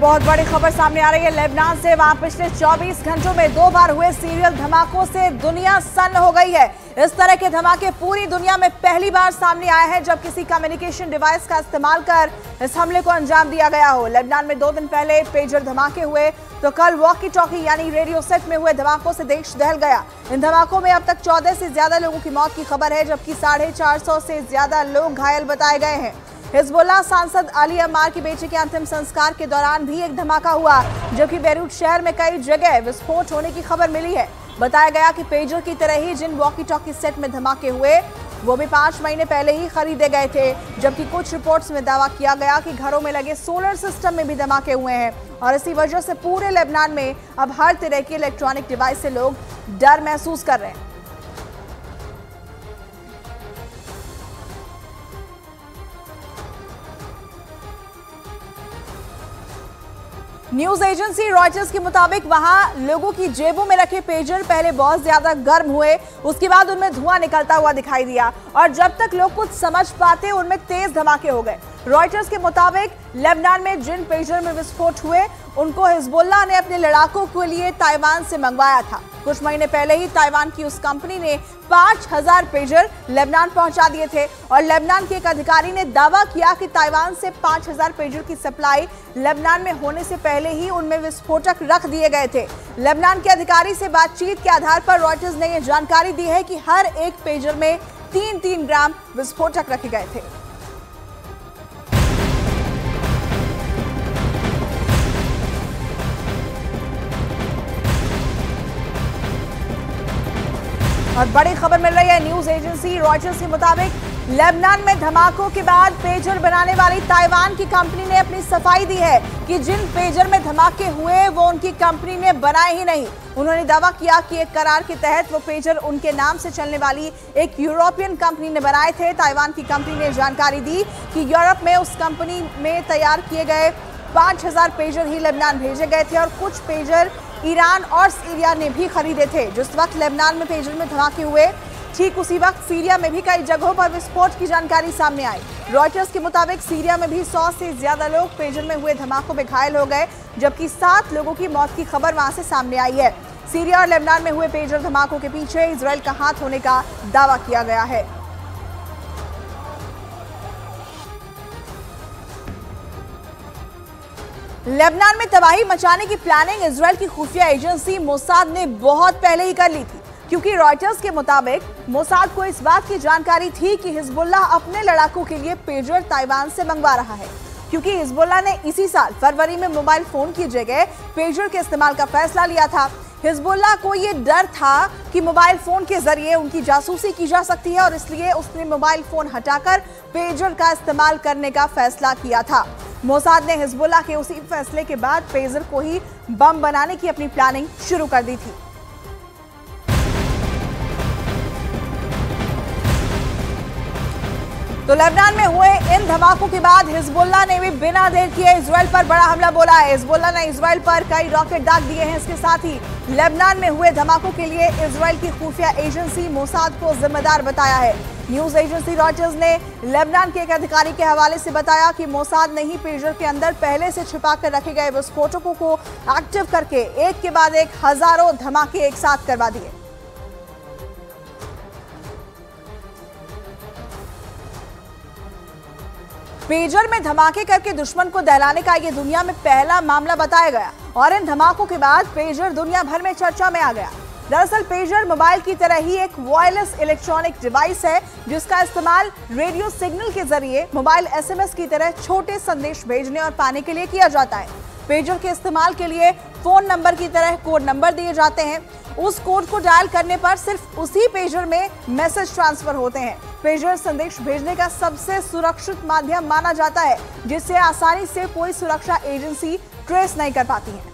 बहुत बड़ी खबर सामने आ रही है लेबनान से। वहां पिछले 24 घंटों में 2 बार हुए सीरियल धमाकों से दुनिया सन्न हो गई है। इस तरह के धमाके पूरी दुनिया में पहली बार सामने आए हैं जब किसी कम्युनिकेशन डिवाइस का इस्तेमाल कर इस हमले को अंजाम दिया गया हो। लेबनान में 2 दिन पहले पेजर धमाके हुए तो कल वॉकी टॉकी यानी रेडियो सेट में हुए धमाकों से देश दहल गया। इन धमाकों में अब तक 14 से ज्यादा लोगों की मौत की खबर है, जबकि 450 से ज्यादा लोग घायल बताए गए हैं। हिजबुल्लाह सांसद अली अम्मार की बेटी के अंतिम संस्कार के दौरान भी एक धमाका हुआ, जबकि बेरूत शहर में कई जगह विस्फोट होने की खबर मिली है। बताया गया कि पेजर की तरह ही जिन वॉकी टॉकी सेट में धमाके हुए वो भी 5 महीने पहले ही खरीदे गए थे, जबकि कुछ रिपोर्ट्स में दावा किया गया कि घरों में लगे सोलर सिस्टम में भी धमाके हुए हैं और इसी वजह से पूरे लेबनान में अब हर तरह के इलेक्ट्रॉनिक डिवाइस से लोग डर महसूस कर रहे हैं। न्यूज एजेंसी रॉयटर्स के मुताबिक वहां लोगों की जेबों में रखे पेजर पहले बहुत ज्यादा गर्म हुए, उसके बाद उनमें धुआं निकलता हुआ दिखाई दिया और जब तक लोग कुछ समझ पाते उनमें तेज धमाके हो गए। रॉयटर्स के मुताबिक लेबनान में जिन पेजर में विस्फोट हुए उनको हिजबुल्लाह ने अपने लड़ाकों के लिए ताइवान से मंगवाया था। कुछ महीने पहले ही ताइवान की उस कंपनी ने 5000 पेजर लेबनान पहुंचा दिए थे और लेबनान के एक अधिकारी ने दावा किया कि ताइवान से 5000 पेजर की सप्लाई लेबनान में होने से पहले ही उनमें विस्फोटक रख दिए गए थे। लेबनान के अधिकारी से बातचीत के आधार पर रॉयटर्स ने यह जानकारी दी है कि हर एक पेजर में 3-3 ग्राम विस्फोटक रखे गए थे। और बड़ी खबर मिल रही है न्यूज एजेंसी रॉयटर्स के मुताबिक लेबनान में धमाकों के बाद पेजर बनाने वाली ताइवान की कंपनी ने अपनी सफाई दी है कि जिन पेजर में धमाके हुए वो उनकी कंपनी ने बनाए ही नहीं। उन्होंने दावा किया कि एक करार के तहत वो पेजर उनके नाम से चलने वाली एक यूरोपियन कंपनी ने बनाए थे। ताइवान की कंपनी ने जानकारी दी कि यूरोप में उस कंपनी में तैयार किए गए 5000 पेजर ही लेबनान भेजे गए थे और कुछ पेजर ईरान और सीरिया ने भी खरीदे थे। जिस वक्त लेबनान में पेजर में धमाके हुए ठीक उसी वक्त सीरिया में भी कई जगहों पर विस्फोट की जानकारी सामने आई। रॉयटर्स के मुताबिक सीरिया में भी 100 से ज्यादा लोग पेजर में हुए धमाकों में घायल हो गए, जबकि 7 लोगों की मौत की खबर वहां से सामने आई है। सीरिया और लेबनान में हुए पेजर धमाकों के पीछे इजराइल का हाथ होने का दावा किया गया है। लेबनान में तबाही मचाने की प्लानिंग इजराइल की खुफिया एजेंसी मोसाद ने बहुत पहले ही कर ली थी, क्योंकि रॉयटर्स के मुताबिक मोसाद को इस बात की जानकारी थी कि हिजबुल्लाह अपने लड़ाकों के लिए पेजर ताइवान से मंगवा रहा है, क्योंकि हिजबुल्लाह ने इसी साल फरवरी में मोबाइल फोन की जगह पेजर के इस्तेमाल का फैसला लिया था। हिजबुल्लाह को ये डर था कि मोबाइल फोन के जरिए उनकी जासूसी की जा सकती है और इसलिए उसने मोबाइल फोन हटाकर पेजर का इस्तेमाल करने का फैसला किया था। मोसाद ने हिजबुल्लाह के उसी फैसले के बाद पेजर को ही बम बनाने की अपनी प्लानिंग शुरू कर दी थी। तो लेबनान में हुए इन धमाकों के बाद हिजबुल्लाह ने भी बिना देर किए इजराइल पर बड़ा हमला बोला है। हिजबुल्लाह ने इजराइल पर कई रॉकेट दाग दिए हैं। इसके साथ ही लेबनान में हुए धमाकों के लिए इजराइल की खुफिया एजेंसी मोसाद को जिम्मेदार बताया है। न्यूज एजेंसी रॉयटर्स ने लेबनान के एक अधिकारी के हवाले से बताया कि मोसाद ने ही पेजर के अंदर पहले से छिपाकर रखे गए विस्फोटकों को एक्टिव करके एक के बाद एक हजारों धमाके एक साथ करवा दिए। पेजर में धमाके करके दुश्मन को दहलाने का ये दुनिया में पहला मामला बताया गया और इन धमाकों के बाद पेजर दुनिया भर में चर्चा में आ गया। दरअसल पेजर मोबाइल की तरह ही एक वायरलेस इलेक्ट्रॉनिक डिवाइस है, जिसका इस्तेमाल रेडियो सिग्नल के जरिए मोबाइल एसएमएस की तरह छोटे संदेश भेजने और पाने के लिए किया जाता है। पेजर के इस्तेमाल के लिए फोन नंबर की तरह कोड नंबर दिए जाते हैं। उस कोड को डायल करने पर सिर्फ उसी पेजर में मैसेज ट्रांसफर होते हैं। पेजर संदेश भेजने का सबसे सुरक्षित माध्यम माना जाता है, जिससे आसानी से कोई सुरक्षा एजेंसी ट्रेस नहीं कर पाती है।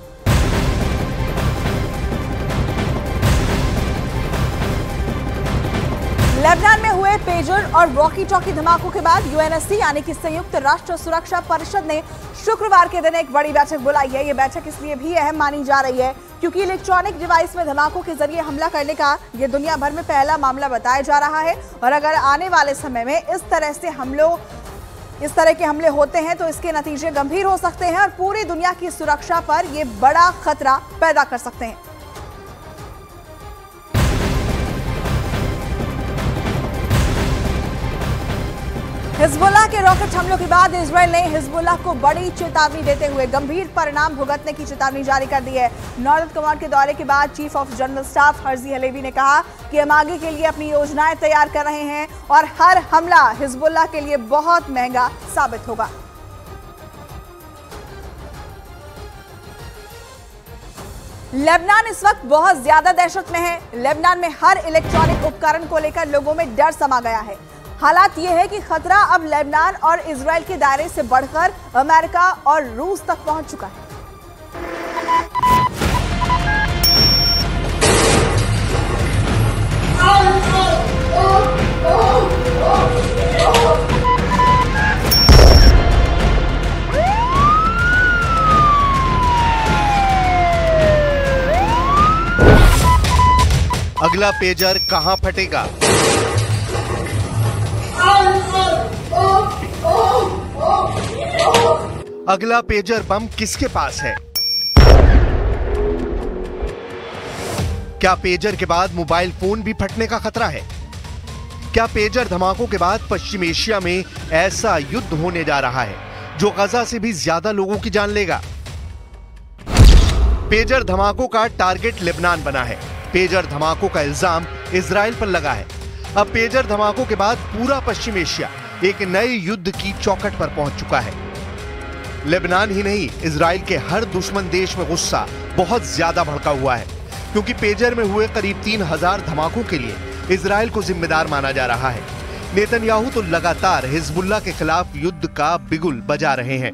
लेबनान में हुए पेजर और वॉकी टॉकी धमाकों के बाद यूएनएससी यानी कि संयुक्त राष्ट्र सुरक्षा परिषद ने शुक्रवार के दिन एक बड़ी बैठक बुलाई है। ये बैठक इसलिए भी अहम मानी जा रही है क्योंकि इलेक्ट्रॉनिक डिवाइस में धमाकों के जरिए हमला करने का ये दुनिया भर में पहला मामला बताया जा रहा है और अगर आने वाले समय में इस तरह से हमलों इस तरह के हमले होते हैं तो इसके नतीजे गंभीर हो सकते हैं और पूरी दुनिया की सुरक्षा पर ये बड़ा खतरा पैदा कर सकते हैं। हिजबुल्लाह के रॉकेट हमलों के बाद इजरायल ने हिजबुल्लाह को बड़ी चेतावनी देते हुए गंभीर परिणाम भुगतने की चेतावनी जारी कर दी है। नॉर्दर्न कमांड के दौरे के बाद chief of general staff Herzi Halevi ने कहा कि हम आगे के लिए अपनी योजनाएं तैयार कर रहे हैं और हर हमला हिजबुल्लाह के लिए बहुत महंगा साबित होगा। लेबनान इस वक्त बहुत ज्यादा दहशत में है। लेबनान में हर इलेक्ट्रॉनिक उपकरण को लेकर लोगों में डर समा गया है। हालात यह है कि खतरा अब लेबनान और इजराइल के दायरे से बढ़कर अमेरिका और रूस तक पहुंच चुका है। अगला पेजर कहां फटेगा? अगला पेजर बम किसके पास है? क्या पेजर के बाद मोबाइल फोन भी फटने का खतरा है? क्या पेजर धमाकों के बाद पश्चिम एशिया में ऐसा युद्ध होने जा रहा है जो गजा से भी ज्यादा लोगों की जान लेगा? पेजर धमाकों का टारगेट लेबनान बना है। पेजर धमाकों का इल्जाम इजराइल पर लगा है। अब पेजर धमाकों के बाद पूरा पश्चिम एशिया एक नए युद्ध की चौखट पर पहुंच चुका है। लेबनान ही नहीं, इजराइल के हर दुश्मन देश में गुस्सा बहुत ज्यादा भड़का हुआ है, क्योंकि पेजर में हुए करीब 3000 धमाकों के लिए इजराइल को जिम्मेदार माना जा रहा है। नेतन्याहू तो लगातार हिजबुल्लाह के खिलाफ युद्ध का बिगुल बजा रहे हैं।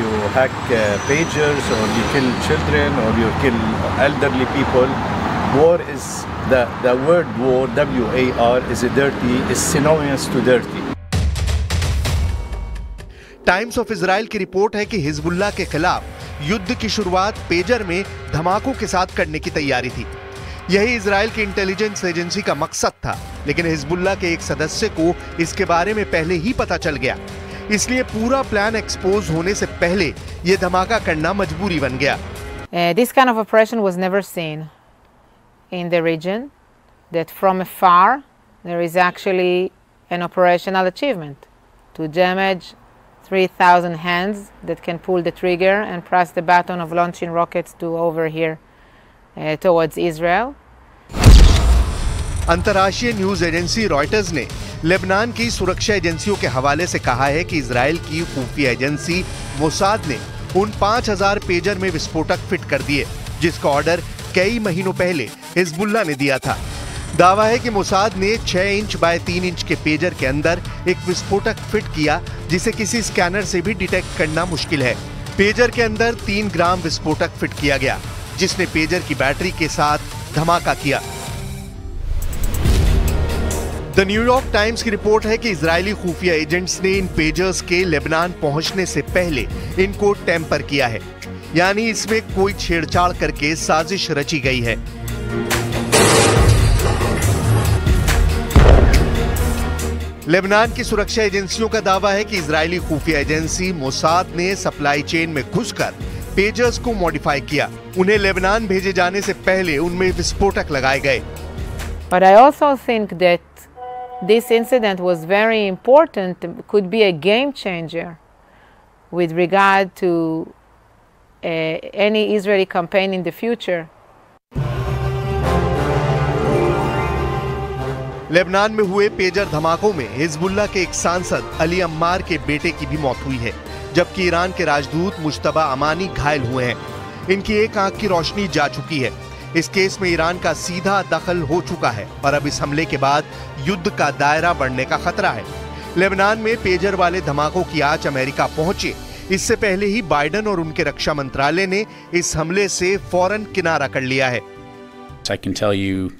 you hack pagers or you kill children or you kill elderly people, war is the word war, WAR, is dirty, is synonymous to dirty. Times of Israel की रिपोर्ट है कि हिजबुल्लाह के खिलाफ युद्ध की शुरुआत पेजर में धमाकों के साथ करने की तैयारी थी। यही इजराइल की इंटेलिजेंस एजेंसी का मकसद था, लेकिन हिजबुल्लाह के एक सदस्य को इसके बारे में पहले ही पता चल गया, इसलिए पूरा प्लान एक्सपोज होने से पहले ये धमाका करना मजबूरी बन गया। This kind of operation was never seen in the region, that from afar there is actually an operational achievement to damage 3,000 hands that can pull the trigger and press the button of launching rockets to over here towards Israel. अंतर्राष्ट्रीय news agency Reuters ने Lebanon की सुरक्षा एजेंसियों के हवाले से कहा है कि इजराइल की खुफिया एजेंसी मोसाद ने उन 5000 पेजर में विस्फोटक फिट कर दिए, जिसका ऑर्डर कई महीनों पहले हिजबुल्लाह ने दिया था। दावा है कि मोसाद ने 6 इंच बाय 3 इंच के पेजर के अंदर एक विस्फोटक फिट किया, जिसे किसी स्कैनर से भी डिटेक्ट करना मुश्किल है। पेजर के अंदर 3 ग्राम विस्फोटक फिट किया गया, जिसने पेजर की बैटरी के साथ धमाका किया। द न्यूयॉर्क टाइम्स की रिपोर्ट है कि इजरायली खुफिया एजेंट्स ने इन पेजर्स के लेबनान पहुंचने से पहले इनको टेम्पर किया है, यानी इसमें कोई छेड़छाड़ करके साजिश रची गई है। लेबनान की सुरक्षा एजेंसियों का दावा है कि इजरायली खुफिया एजेंसी मोसाद ने सप्लाई चेन में घुसकर पेजर्स को मॉडिफाई किया। उन्हें लेबनान भेजे जाने से पहले उनमें विस्फोटक लगाए गए। But I also think that this incident was very important, could be a game changer with regard to any Israeli campaign in the future. Lebanon में हुए पेजर धमाकों में हिजबुल्लाह के एक सांसद अली अम्मार के बेटे की भी मौत हुई है, जबकि ईरान के राजदूत मुश्तबा अमानी घायल हुए हैं। इनकी एक आंख की रोशनी जा चुकी है। इस केस में ईरान का सीधा दखल हो चुका है और अब इस हमले के बाद युद्ध का दायरा बढ़ने का खतरा है। लेबनान में पेजर वाले धमाकों की आंच अमेरिका पहुंचे, इससे पहले ही बाइडेन और उनके रक्षा मंत्रालय ने इस हमले से फौरन किनारा कर लिया है। I can tell you,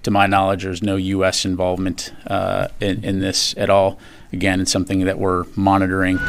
to my knowledge, there's no U.S. involvement in this at all. Again, it's something that we're monitoring.